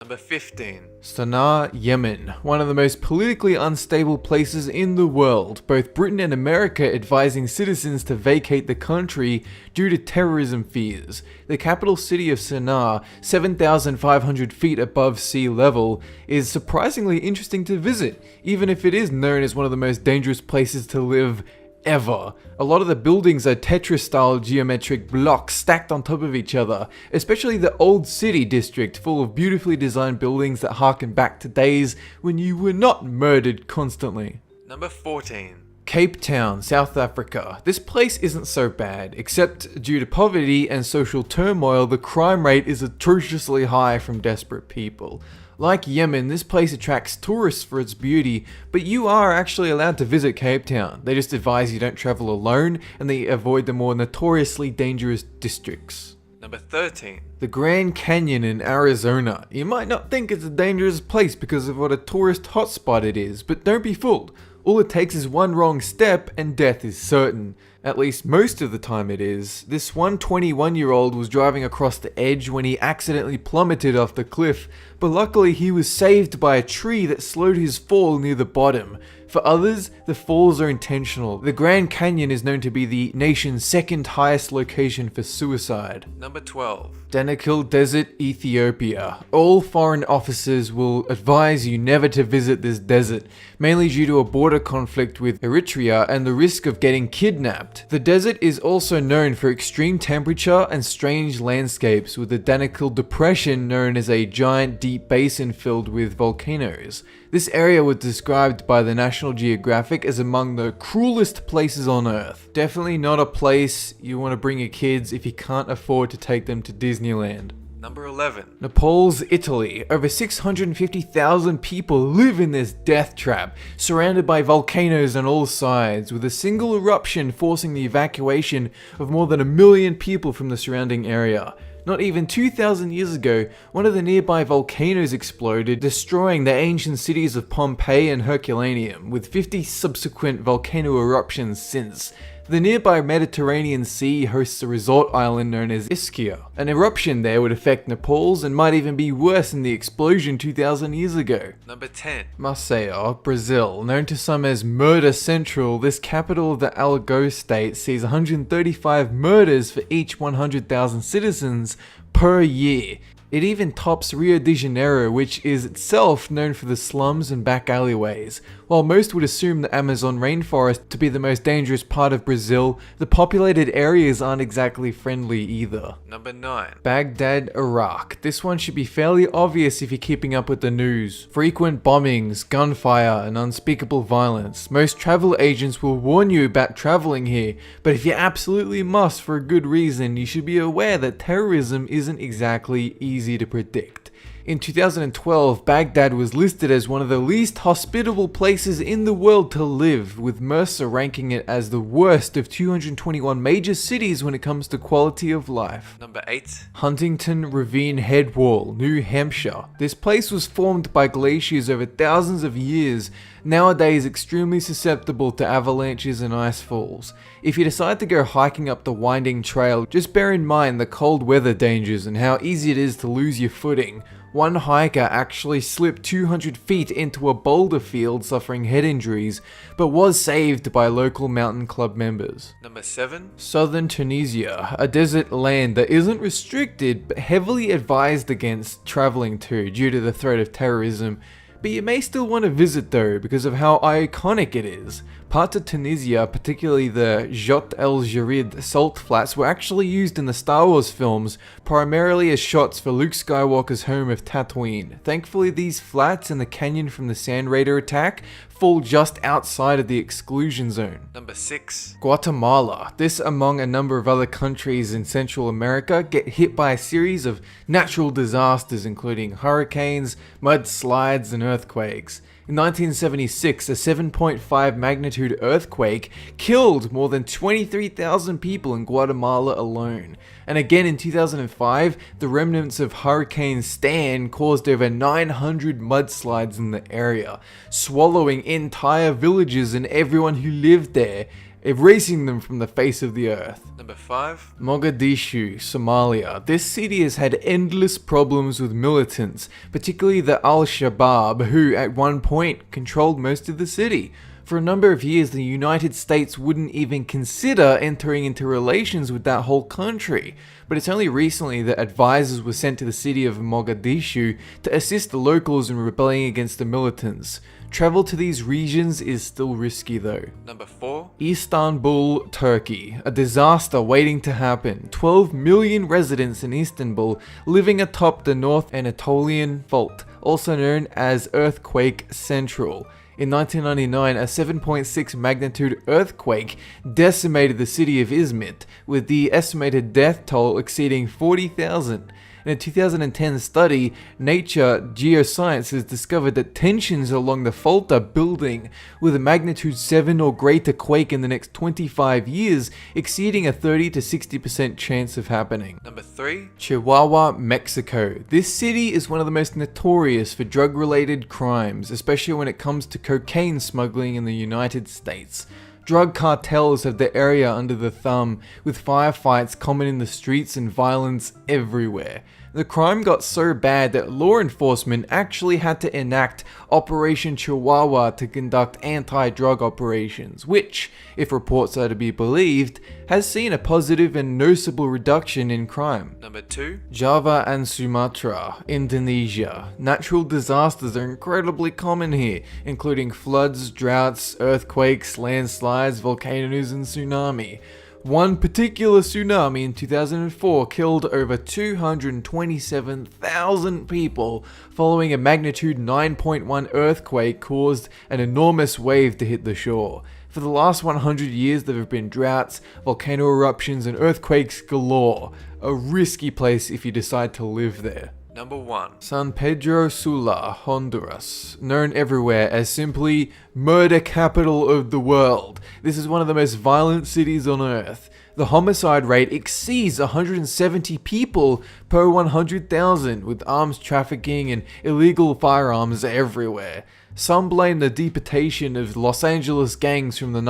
Number 15. Sana'a, Yemen, one of the most politically unstable places in the world, both Britain and America advising citizens to vacate the country due to terrorism fears. The capital city of Sana'a, 7,500 feet above sea level, is surprisingly interesting to visit, even if it is known as one of the most dangerous places to live ever. A lot of the buildings are Tetris-style geometric blocks stacked on top of each other, especially the Old City district, full of beautifully designed buildings that harken back to days when you were not murdered constantly. Number 14. Cape Town, South Africa. This place isn't so bad, except due to poverty and social turmoil, the crime rate is atrociously high from desperate people. Like Yemen, this place attracts tourists for its beauty, but you are actually allowed to visit Cape Town. They just advise you don't travel alone, and they avoid the more notoriously dangerous districts. Number 13. The Grand Canyon in Arizona. You might not think it's a dangerous place because of what a tourist hotspot it is, but don't be fooled. All it takes is one wrong step and death is certain. At least most of the time it is. This one 21-year-old was driving across the edge when he accidentally plummeted off the cliff, but luckily he was saved by a tree that slowed his fall near the bottom. For others, the falls are intentional. The Grand Canyon is known to be the nation's second highest location for suicide. Number 12. Danakil Desert, Ethiopia. All foreign officers will advise you never to visit this desert, mainly due to a border conflict with Eritrea and the risk of getting kidnapped. The desert is also known for extreme temperature and strange landscapes, with the Danakil Depression known as a giant deep basin filled with volcanoes. This area was described by the National Geographic as among the cruelest places on Earth. Definitely not a place you want to bring your kids if you can't afford to take them to Disneyland. Number 11. Naples, Italy. Over 650,000 people live in this death trap, surrounded by volcanoes on all sides, with a single eruption forcing the evacuation of more than 1 million people from the surrounding area. Not even 2,000 years ago, one of the nearby volcanoes exploded, destroying the ancient cities of Pompeii and Herculaneum, with 50 subsequent volcano eruptions since. The nearby Mediterranean Sea hosts a resort island known as Ischia. An eruption there would affect Naples and might even be worse than the explosion 2,000 years ago. Number 10. Maceió, Brazil. Known to some as Murder Central, this capital of the Alagoas state sees 135 murders for each 100,000 citizens per year. It even tops Rio de Janeiro, which is itself known for the slums and back alleyways. While most would assume the Amazon rainforest to be the most dangerous part of Brazil, the populated areas aren't exactly friendly either. Number 9. Baghdad, Iraq. This one should be fairly obvious if you're keeping up with the news. Frequent bombings, gunfire, and unspeakable violence. Most travel agents will warn you about traveling here, but if you absolutely must for a good reason, you should be aware that terrorism isn't exactly easy to predict. In 2012, Baghdad was listed as one of the least hospitable places in the world to live, with Mercer ranking it as the worst of 221 major cities when it comes to quality of life. Number 8. Huntington Ravine Headwall, New Hampshire. This place was formed by glaciers over thousands of years, nowadays extremely susceptible to avalanches and ice falls. If you decide to go hiking up the winding trail, just bear in mind the cold weather dangers and how easy it is to lose your footing. One hiker actually slipped 200 feet into a boulder field suffering head injuries, but was saved by local mountain club members. Number 7. Southern Tunisia, a desert land that isn't restricted but heavily advised against traveling to due to the threat of terrorism. But you may still want to visit though because of how iconic it is. Parts of Tunisia, particularly the Jot El Jarid salt flats, were actually used in the Star Wars films, primarily as shots for Luke Skywalker's home of Tatooine. Thankfully, these flats and the canyon from the Sand Raider attack fall just outside of the exclusion zone. Number 6. Guatemala. This, among a number of other countries in Central America, get hit by a series of natural disasters including hurricanes, mudslides, and earthquakes. In 1976, a 7.5 magnitude earthquake killed more than 23,000 people in Guatemala alone. And again in 2005, the remnants of Hurricane Stan caused over 900 mudslides in the area, swallowing entire villages and everyone who lived there. erasing them from the face of the earth. Number 5. Mogadishu, Somalia. This city has had endless problems with militants, particularly the Al-Shabaab, who at one point controlled most of the city. For a number of years, the United States wouldn't even consider entering into relations with that whole country. But it's only recently that advisors were sent to the city of Mogadishu to assist the locals in rebelling against the militants. Travel to these regions is still risky though. Number 4. Istanbul, Turkey. A disaster waiting to happen. 12 million residents in Istanbul living atop the North Anatolian Fault, also known as Earthquake Central. In 1999, a 7.6 magnitude earthquake decimated the city of Izmit, with the estimated death toll exceeding 40,000. In a 2010 study, Nature Geosciences discovered that tensions along the fault are building, with a magnitude 7 or greater quake in the next 25 years exceeding a 30 to 60% chance of happening. Number 3. Chihuahua, Mexico. This city is one of the most notorious for drug-related crimes, especially when it comes to cocaine smuggling in the United States. Drug cartels have the area under the thumb, with firefights common in the streets and violence everywhere. The crime got so bad that law enforcement actually had to enact Operation Chihuahua to conduct anti-drug operations, which, if reports are to be believed, has seen a positive and noticeable reduction in crime. Number 2. Java and Sumatra, Indonesia. Natural disasters are incredibly common here, including floods, droughts, earthquakes, landslides, volcanoes, and tsunami. One particular tsunami in 2004 killed over 227,000 people following a magnitude 9.1 earthquake caused an enormous wave to hit the shore. For the last 100 years there have been droughts, volcano eruptions, and earthquakes galore. A risky place if you decide to live there. Number 1. San Pedro Sula, Honduras, known everywhere as simply murder capital of the world. This is one of the most violent cities on earth. The homicide rate exceeds 170 people per 100,000, with arms trafficking and illegal firearms everywhere. Some blame the deportation of Los Angeles gangs from the